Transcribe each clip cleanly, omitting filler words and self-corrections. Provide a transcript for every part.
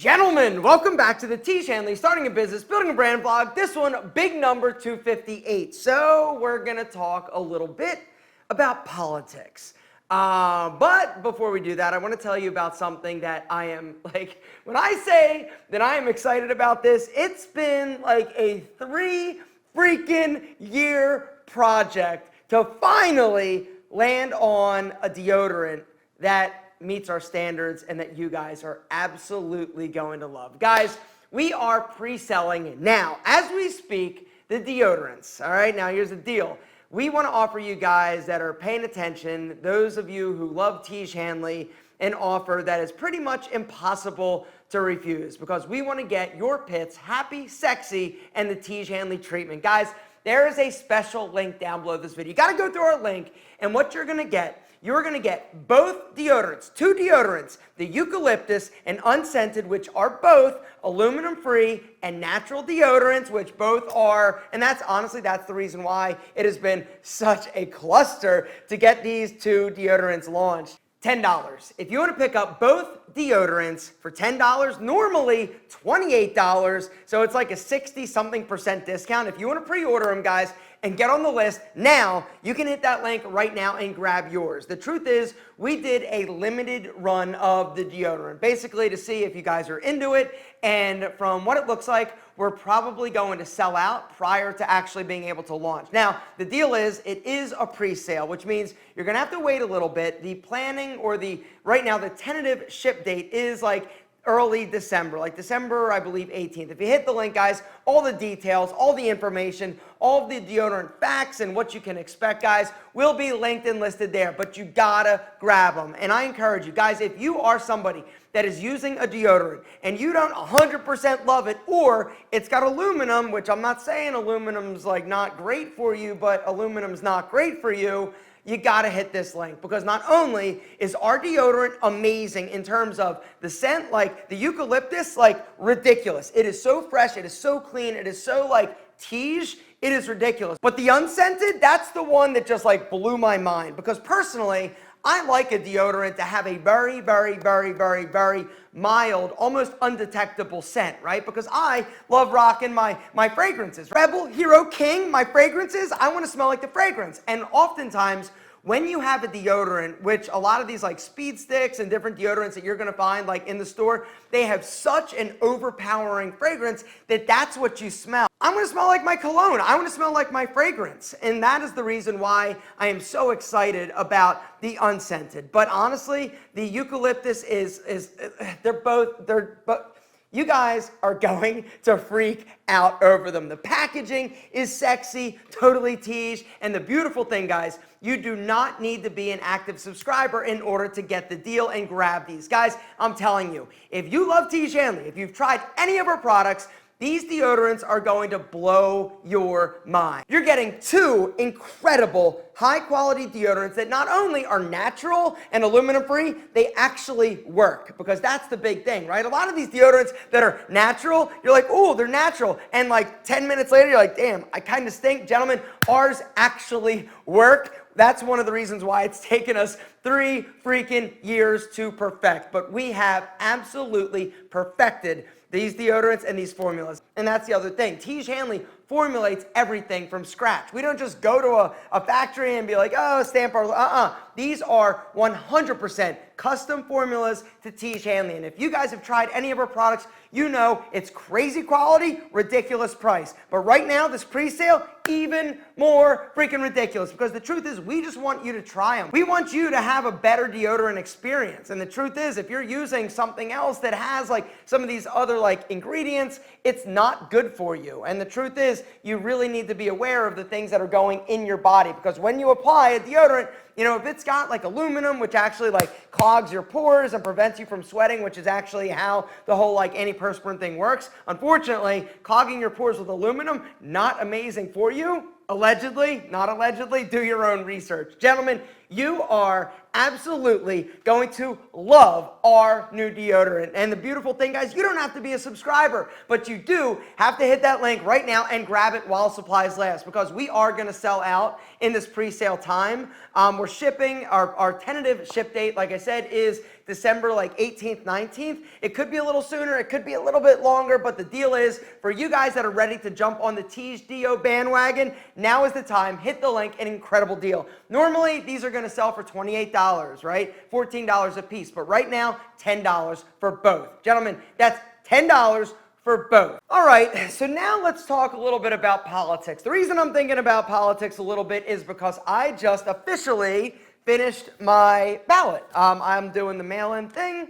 Gentlemen, welcome back to the Tiege Hanley Starting a Business, Building a Brand vlog. This one, big number 258. So we're going to talk a little bit about politics. But before we do that, I want to tell you about something that I am when I say that I am excited about this, it's been like a 3 freaking year project to finally land on a deodorant that meets our standards and that you guys are absolutely going to love. Guys, we are pre-selling now, as we speak, the deodorants. All right, now here's the deal. We want to offer you guys that are paying attention, those of you who love Tiege Hanley, an offer that is pretty much impossible to refuse, because we want to get your pits happy, sexy, and the Tiege Hanley treatment. Guys, there is a special link down below this video. You got to go through our link, and what you're going to get, you're going to get both deodorants, 2 deodorants, the eucalyptus and unscented, which are both aluminum-free, and natural deodorants, which both are, and that's honestly, that's the reason why it has been such a cluster to get these 2 deodorants launched. $10. If you want to pick up both deodorants for $10, normally $28, so it's like a 60-something% discount. If you want to pre-order them, guys, and get on the list now, you can hit that link right now and grab yours. The truth is, we did a limited run of the deodorant, basically to see if you guys are into it, and from what it looks like, we're probably going to sell out prior to actually being able to launch. Now, the deal is, it is a pre-sale, which means you're gonna have to wait a little bit. The planning, or right now, the tentative ship date is like early December, like December, I believe, 18th. If you hit the link, guys, all the details, all the information, all of the deodorant facts and what you can expect, guys, will be linked and listed there, but you gotta grab them. And I encourage you, guys, if you are somebody that is using a deodorant and you don't 100% love it, or it's got aluminum, which I'm not saying aluminum's like not great for you, but aluminum's not great for you, you gotta hit this link, because not only is our deodorant amazing in terms of the scent, like the eucalyptus, like ridiculous. It is so fresh, it is so clean, it is so like Tiege, it is ridiculous. But the unscented, that's the one that just like blew my mind, because personally, I like a deodorant to have a very, very, very, very, very mild, almost undetectable scent, right? Because I love rocking my fragrances. Rebel, Hero, King, my fragrances, I want to smell like the fragrance. And oftentimes, when you have a deodorant, which a lot of these like speed sticks and different deodorants that you're going to find like in the store, they have such an overpowering fragrance that that's what you smell. I'm going to smell like my cologne. I want to smell like my fragrance. And that is the reason why I am so excited about the unscented. But honestly, the eucalyptus you guys are going to freak out over them. The packaging is sexy, totally Tiege, and the beautiful thing, guys, you do not need to be an active subscriber in order to get the deal and grab these. Guys, I'm telling you, if you love Tiege Hanley, if you've tried any of our products, these deodorants are going to blow your mind. You're getting 2 incredible high-quality deodorants that not only are natural and aluminum-free, they actually work, because that's the big thing, right? A lot of these deodorants that are natural, you're like, oh, they're natural, and like 10 minutes later, you're like, damn, I kind of stink. Gentlemen, ours actually work. That's one of the reasons why it's taken us 3 freaking years to perfect, but we have absolutely perfected these deodorants and these formulas. And that's the other thing. Tiege Hanley formulates everything from scratch. We don't just go to a factory and be like, oh, stamp our, These are 100% custom formulas to Tiege Hanley. And if you guys have tried any of our products, you know it's crazy quality, ridiculous price. But right now, this pre-sale, even more freaking ridiculous, because the truth is, we just want you to try them. We want you to have a better deodorant experience. And the truth is, if you're using something else that has like some of these other like ingredients, it's not good for you. And the truth is, you really need to be aware of the things that are going in your body, because when you apply a deodorant, you know, if it's got like aluminum, which actually like clogs your pores and prevents you from sweating, which is actually how the whole like antiperspirant thing works. Unfortunately, clogging your pores with aluminum, not amazing for you. Allegedly, not allegedly, do your own research. Gentlemen, you are absolutely going to love our new deodorant. And the beautiful thing, guys, you don't have to be a subscriber, but you do have to hit that link right now and grab it while supplies last, because we are going to sell out in this pre-sale time. We're shipping, our tentative ship date, like I said, is December like 18th, 19th. It could be a little sooner, it could be a little bit longer, but the deal is, for you guys that are ready to jump on the Tiege Deo bandwagon, now is the time. Hit the link, an incredible deal. Normally, these are gonna sell for $28, right? $14 a piece, but right now, $10 for both. Gentlemen, that's $10 for both. All right, so now let's talk a little bit about politics. The reason I'm thinking about politics a little bit is because I just officially finished my ballot. I'm doing the mail-in thing,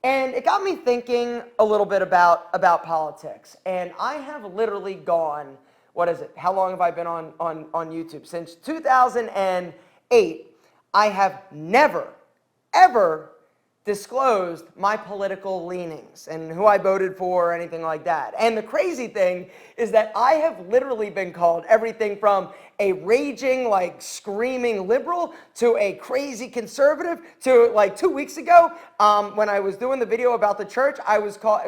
and it got me thinking a little bit about politics. And I have literally gone, what is it? How long have I been on YouTube? Since 2008, I have never, ever disclosed my political leanings and who I voted for or anything like that. And the crazy thing is that I have literally been called everything from a raging, like screaming liberal to a crazy conservative to like 2 weeks ago when I was doing the video about the church,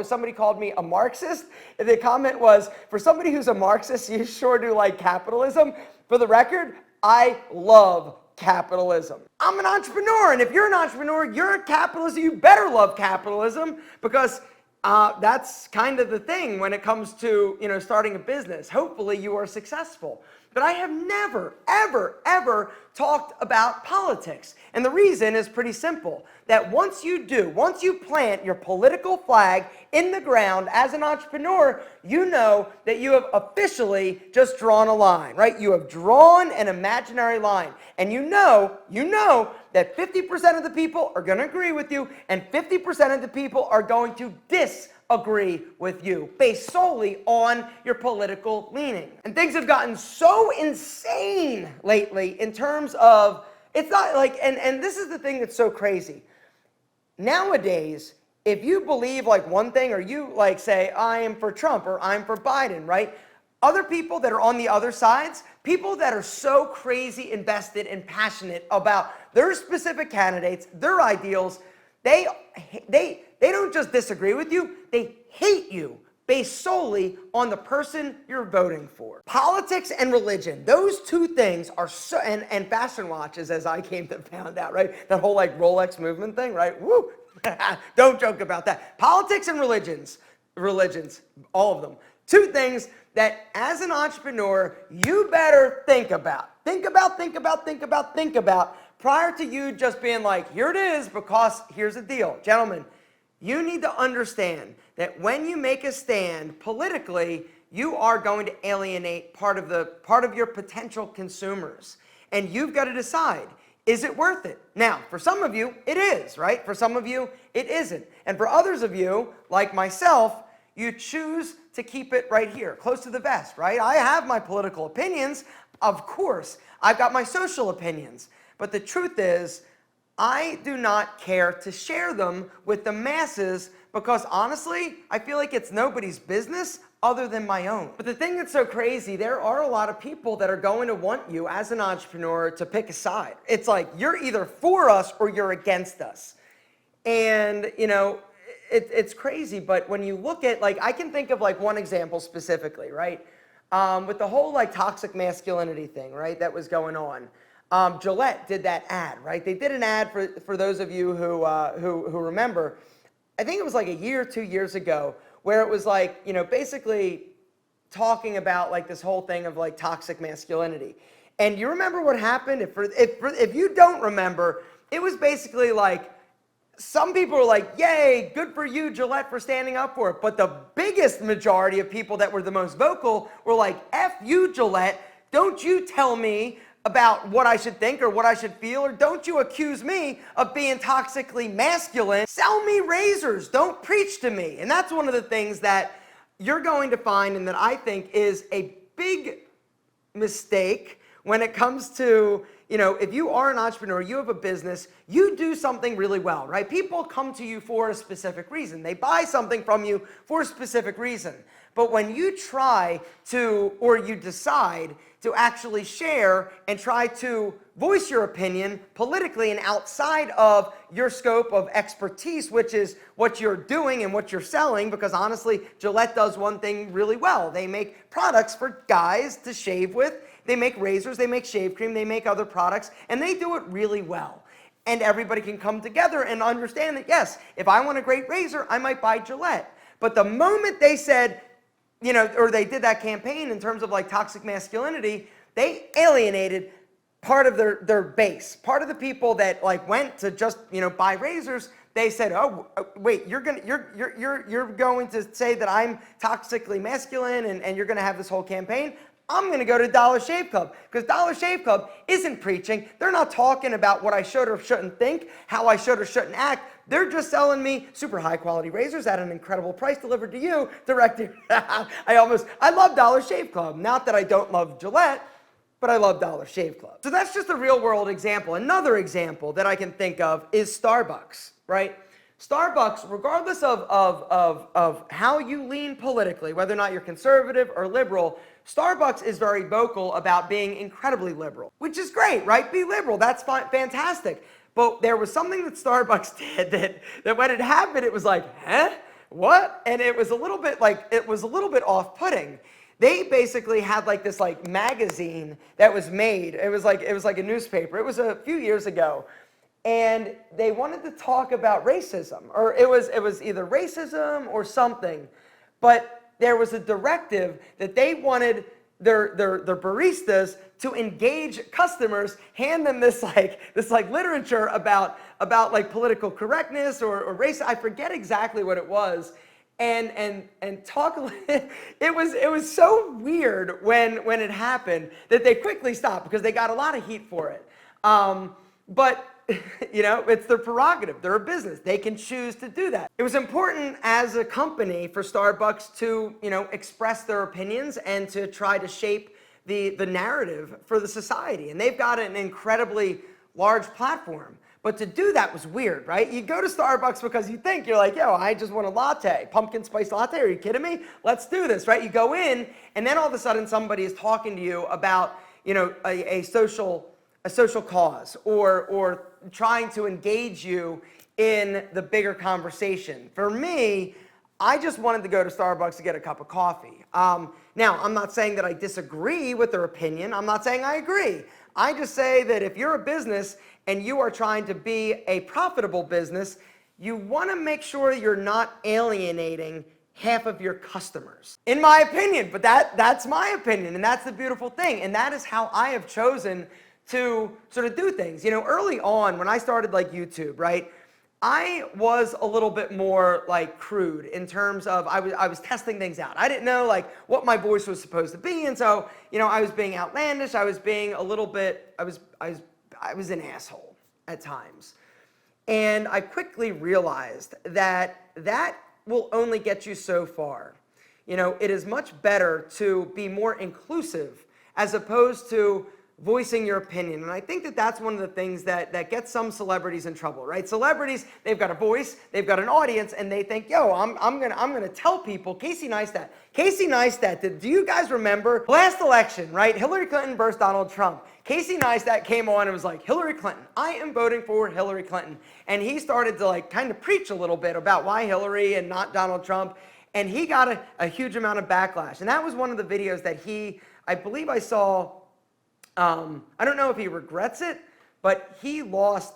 somebody called me a Marxist. The comment was, for somebody who's a Marxist, you sure do like capitalism. For the record, I love capitalism. I'm an entrepreneur, and if you're an entrepreneur, you're a capitalist. You better love capitalism, because that's kind of the thing when it comes to, you know, starting a business. Hopefully you are successful. But I have never, ever, ever talked about politics. And the reason is pretty simple, that once you plant your political flag in the ground as an entrepreneur, you know that you have officially just drawn a line, right? You have drawn an imaginary line. And you know that 50% of the people are going to agree with you, and 50% of the people are going to disagree with you based solely on your political leaning. And things have gotten so insane lately in terms of, it's not like, and this is the thing that's so crazy. Nowadays, if you believe like one thing, or you like say, I am for Trump or I'm for Biden, right? Other people that are on the other sides, people that are so crazy invested and passionate about their specific candidates, their ideals, they don't just disagree with you, they hate you based solely on the person you're voting for. Politics and religion, those two things are so, and fashion watches, as I came to find out, right? That whole like Rolex movement thing, right? Woo! Don't joke about that. Politics and religions, all of them. Two things that as an entrepreneur, you better think about prior to you just being like, here it is, because here's the deal. Gentlemen, you need to understand that when you make a stand politically, you are going to alienate part of your potential consumers. And you've got to decide, is it worth it? Now, for some of you, it is, right? For some of you, it isn't. And for others of you, like myself, you choose to keep it right here, close to the vest, right? I have my political opinions, of course. I've got my social opinions. But the truth is, I do not care to share them with the masses, because honestly, I feel like it's nobody's business other than my own. But the thing that's so crazy, there are a lot of people that are going to want you as an entrepreneur to pick a side. It's like, you're either for us or you're against us. And, you know, it's crazy, but when you look at, like, I can think of like one example specifically, right? With the whole like toxic masculinity thing, right, that was going on. Gillette did that ad, right? They did an ad for those of you who remember. I think it was like a year or 2 years ago, where it was like, you know, basically talking about like this whole thing of like toxic masculinity. And you remember what happened? If you don't remember, it was basically like, some people were like, yay, good for you, Gillette, for standing up for it. But the biggest majority of people that were the most vocal were like, F you, Gillette, don't you tell me about what I should think or what I should feel, or don't you accuse me of being toxically masculine. Sell me razors, don't preach to me. And that's one of the things that you're going to find, and that I think is a big mistake when it comes to, you know, if you are an entrepreneur, you have a business, you do something really well, right? People come to you for a specific reason. They buy something from you for a specific reason. But when you try to, or you decide to actually share and try to voice your opinion politically and outside of your scope of expertise, which is what you're doing and what you're selling, because honestly, Gillette does one thing really well. They make products for guys to shave with. They make razors, they make shave cream, they make other products, and they do it really well. and everybody can come together and understand that, yes, if I want a great razor, I might buy Gillette. But the moment they said, or they did that campaign in terms of like toxic masculinity, they alienated part of their base. Part of the people that like went to just, buy razors, they said, oh, wait, you're going to say that I'm toxically masculine and you're going to have this whole campaign? I'm going to go to Dollar Shave Club, because Dollar Shave Club isn't preaching. They're not talking about what I should or shouldn't think, how I should or shouldn't act. They're just selling me super high quality razors at an incredible price delivered to you directly. I love Dollar Shave Club. Not that I don't love Gillette, but I love Dollar Shave Club. So that's just a real world example. Another example that I can think of is Starbucks, right? Starbucks, regardless of how you lean politically, whether or not you're conservative or liberal, Starbucks is very vocal about being incredibly liberal, which is great, right? Be liberal, that's fantastic. But there was something that Starbucks did that when it happened, it was like, huh? What? And it was a little bit off-putting. They basically had like this like magazine that was made. It was like a newspaper. It was a few years ago. And they wanted to talk about racism, or it was either racism or something. But there was a directive that they wanted their baristas to engage customers, hand them this literature about like political correctness or race. I forget exactly what it was. And talk. It was so weird when it happened that they quickly stopped because they got a lot of heat for it. But it's their prerogative. They're a business. They can choose to do that. It was important as a company for Starbucks to, express their opinions and to try to shape the narrative for the society. And they've got an incredibly large platform. But to do that was weird, right? You go to Starbucks because you're like, yo, I just want a latte, pumpkin spice latte. Are you kidding me? Let's do this, right? You go in, and then all of a sudden somebody is talking to you about, a social cause or trying to engage you in the bigger conversation. For me, I just wanted to go to Starbucks to get a cup of coffee. Now, I'm not saying that I disagree with their opinion. I'm not saying I agree. I just say that if you're a business and you are trying to be a profitable business, you want to make sure you're not alienating half of your customers. In my opinion, but that's my opinion, and that's the beautiful thing. And that is how I have chosen to sort of do things. Early on when I started like YouTube, right, I was a little bit more like crude in terms of I was testing things out. I didn't know like what my voice was supposed to be, and so I was being outlandish. I was being a little bit. I was an asshole at times, and I quickly realized that will only get you so far. It is much better to be more inclusive as opposed to voicing your opinion. And I think that that's one of the things that gets some celebrities in trouble, right? Celebrities, they've got a voice, they've got an audience, and they think, yo, I'm gonna tell people. Casey Neistat, do you guys remember last election, right? Hillary Clinton versus Donald Trump. Casey Neistat came on and was like, Hillary Clinton, I am voting for Hillary Clinton. And he started to like kind of preach a little bit about why Hillary and not Donald Trump. And he got a huge amount of backlash. And that was one of the videos that I believe I saw. I don't know if he regrets it, but he lost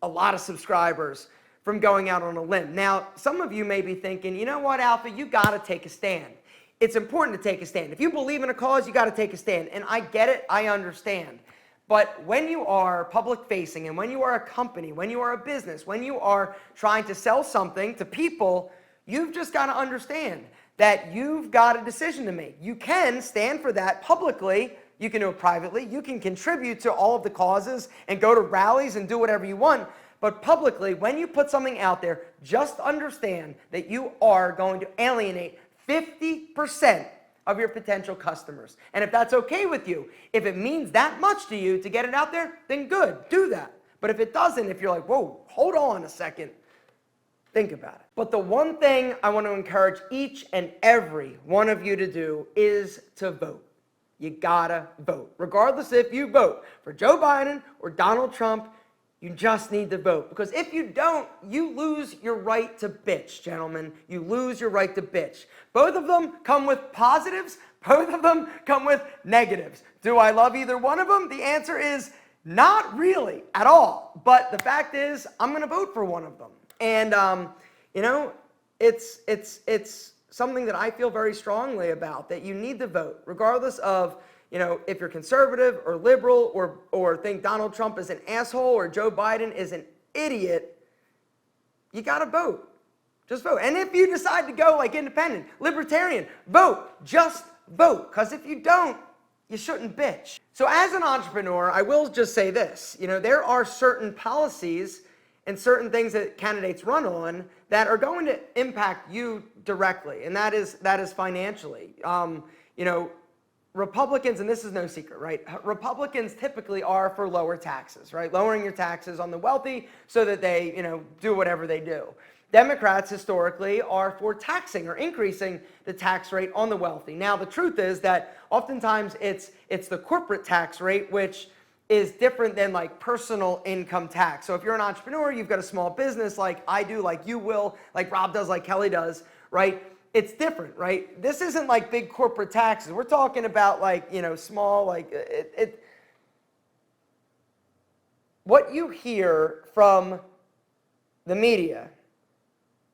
a lot of subscribers from going out on a limb. Now, some of you may be thinking, you know what, Alpha, you got to take a stand. It's important to take a stand. If you believe in a cause, you got to take a stand. And I get it. I understand. But when you are public facing and when you are a company, when you are a business, when you are trying to sell something to people, you've just got to understand that you've got a decision to make. You can stand for that publicly. You can do it privately. You can contribute to all of the causes and go to rallies and do whatever you want. But publicly, when you put something out there, just understand that you are going to alienate 50% of your potential customers. And if that's okay with you, if it means that much to you to get it out there, then good, do that. But if it doesn't, if you're like, whoa, hold on a second, think about it. But the one thing I want to encourage each and every one of you to do is to vote. You gotta vote. Regardless if you vote for Joe Biden or Donald Trump, you just need to vote. Because if you don't, you lose your right to bitch, gentlemen. You lose your right to bitch. Both of them come with positives. Both of them come with negatives. Do I love either one of them? The answer is Not really at all. But the fact is, I'm going to vote for one of them. And, you know, it's something that I feel very strongly about, that you need to vote, regardless of, you know, if you're conservative or liberal or think Donald Trump is an asshole or Joe Biden is an idiot. You got to vote. Just vote. And if you decide to go like independent, libertarian, vote. Just vote. Because if you don't, you shouldn't bitch. So as an entrepreneur, I will just say this. You know, there are certain policies and certain things that candidates run on that are going to impact you directly, and that is financially. You know, Republicans, and this is no secret, right? Republicans typically are for lower taxes, right? Lowering your taxes on the wealthy so that they, you know, do whatever they do. Democrats historically are for taxing or increasing the tax rate on the wealthy. Now, the truth is that oftentimes it's the corporate tax rate, which is different than like personal income tax. So if you're an entrepreneur, you've got a small business like I do, like you will, like Rob does, like Kelly does, right? It's different, right? This isn't like big corporate taxes. We're talking about like, you know, small, like what you hear from the media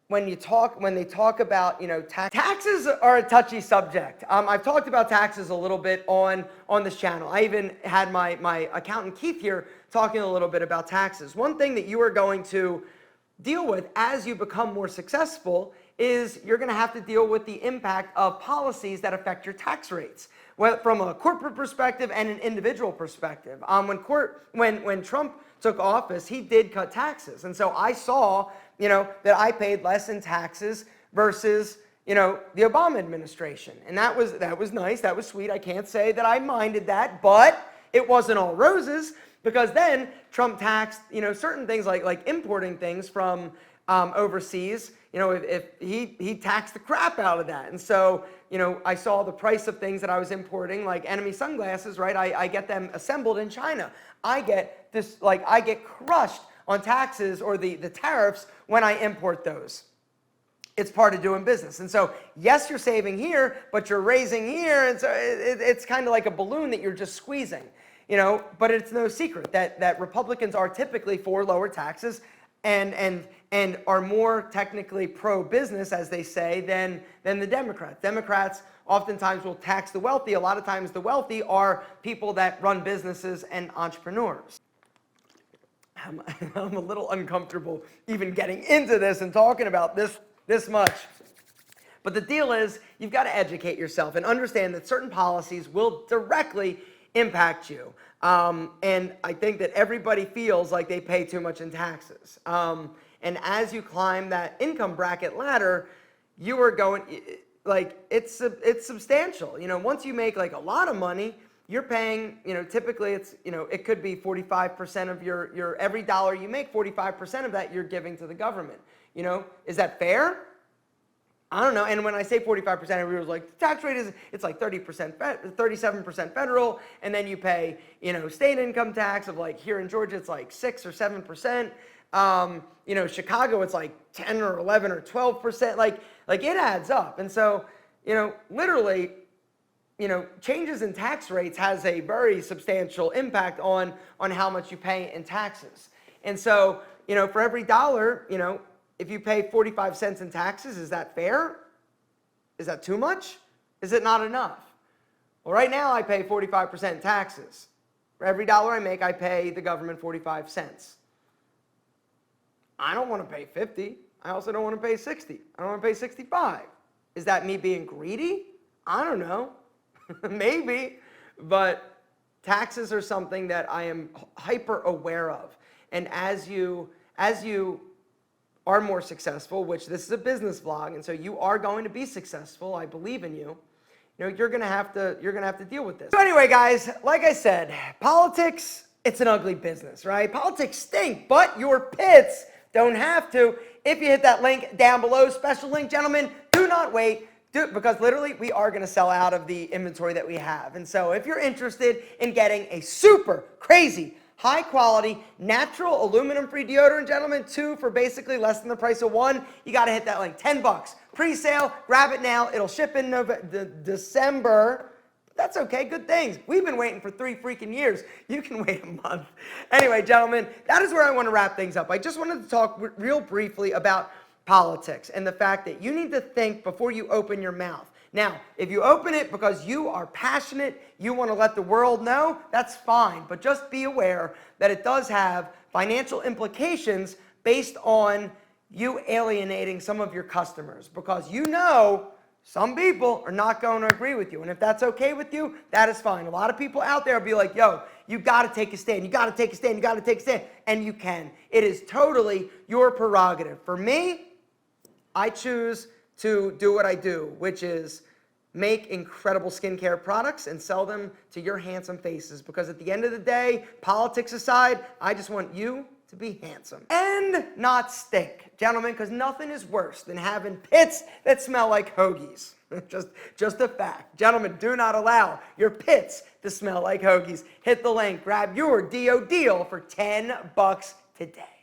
when they talk about, you know, taxes are a touchy subject. I've talked about taxes a little bit on this channel. I even had my accountant Keith here talking a little bit about taxes. One thing that you are going to deal with as you become more successful is you're going to have to deal with the impact of policies that affect your tax rates, from a corporate perspective and an individual perspective. When Trump took office, he did cut taxes, and so I saw, you know, that I paid less in taxes versus, you know, the Obama administration, and that was nice, that was sweet. I can't say that I minded that, but it wasn't all roses, because then Trump taxed, you know, certain things like importing things from overseas. You know, if he taxed the crap out of that. And so, you know, I saw the price of things that I was importing, like enemy sunglasses, right? I get them assembled in China. I get crushed on taxes or the tariffs when I import those. It's part of doing business. And so, yes, you're saving here, but you're raising here. And so it's kind of like a balloon that you're just squeezing, you know, but it's no secret that Republicans are typically for lower taxes and are more technically pro-business, as they say, than the Democrats. Democrats oftentimes will tax the wealthy. A lot of times the wealthy are people that run businesses and entrepreneurs. I'm a little uncomfortable even getting into this and talking about this much. But the deal is, you've got to educate yourself and understand that certain policies will directly impact you. And I think that everybody feels like they pay too much in taxes. And as you climb that income bracket ladder, you are going, like, it's substantial. You know, once you make like a lot of money, you're paying, you know, typically it's, you know, it could be 45% of your every dollar you make, 45% of that you're giving to the government. You know, is that fair? I don't know. And when I say 45%, everyone's like, the tax rate it's like 37% federal, and then you pay, you know, state income tax of, like, here in Georgia, it's like 6 or 7%. You know, Chicago, it's like 10 or 11 or 12%. Like it adds up. And so, you know, literally, you know, changes in tax rates has a very substantial impact on how much you pay in taxes. And so, you know, for every dollar, you know, if you pay 45 cents in taxes, is that fair? Is that too much? Is it not enough? Well, right now I pay 45% in taxes. For every dollar I make, I pay the government 45 cents. I don't want to pay 50. I also don't want to pay 60. I don't want to pay 65. Is that me being greedy? I don't know. Maybe. But taxes are something that I am hyper aware of. And as you are more successful, which this is a business vlog, and so you are going to be successful, I believe in you, you know, you're gonna have to deal with this. So anyway, guys, like I said, politics, it's an ugly business, right? Politics stink, but your pits don't have to. If you hit that link down below, special link, gentlemen, do not wait. Do it, because literally we are going to sell out of the inventory that we have. And so if you're interested in getting a super crazy, high quality, natural aluminum-free deodorant, gentlemen, 2 for basically less than the price of 1, you got to hit that link. $10. Pre-sale, grab it now. It'll ship in December. That's okay, good things. We've been waiting for 3 freaking years. You can wait a month. Anyway, gentlemen, that is where I want to wrap things up. I just wanted to talk real briefly about politics and the fact that you need to think before you open your mouth. Now, if you open it because you are passionate, you want to let the world know, that's fine. But just be aware that it does have financial implications based on you alienating some of your customers, because you know some people are not going to agree with you. And if that's okay with you, that is fine. A lot of people out there will be like, yo, you got to take a stand. You got to take a stand. You got to take a stand. And you can. It is totally your prerogative. For me, I choose to do what I do, which is make incredible skincare products and sell them to your handsome faces. Because at the end of the day, politics aside, I just want you to be handsome and not stink, gentlemen, because nothing is worse than having pits that smell like hoagies. just a fact. Gentlemen, do not allow your pits to smell like hoagies. Hit the link, grab your DO deal for $10 today.